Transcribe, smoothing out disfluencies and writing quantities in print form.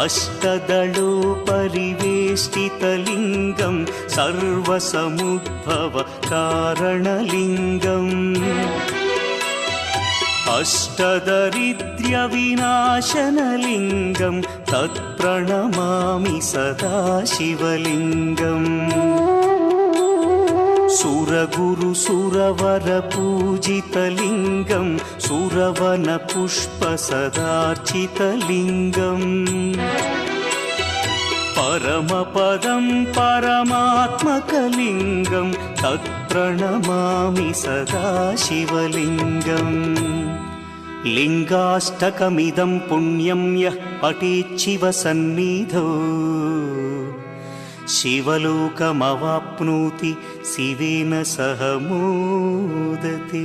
अष्टदलोपरिवेष्टितलिङ्गं सर्वसमुद्भवकारणलिङ्गम् अष्टदरिद्र्यविनाशनलिङ्गं तत्प्रणमामि सदा शिवलिङ्गम् सुरगुरुसुरवरपूजितलिङ्गं सुरवनपुष्पसदार्चितलिङ्गम् परमपदं परमात्मकलिङ्गं तत्प्रणमामि सदा शिवलिङ्गम् लिङ्गाष्टकमिदं पुण्यं यः पठेच्छिवसन्निधौ शिवलोकमवाप्नोति शिवेन सह मोदते।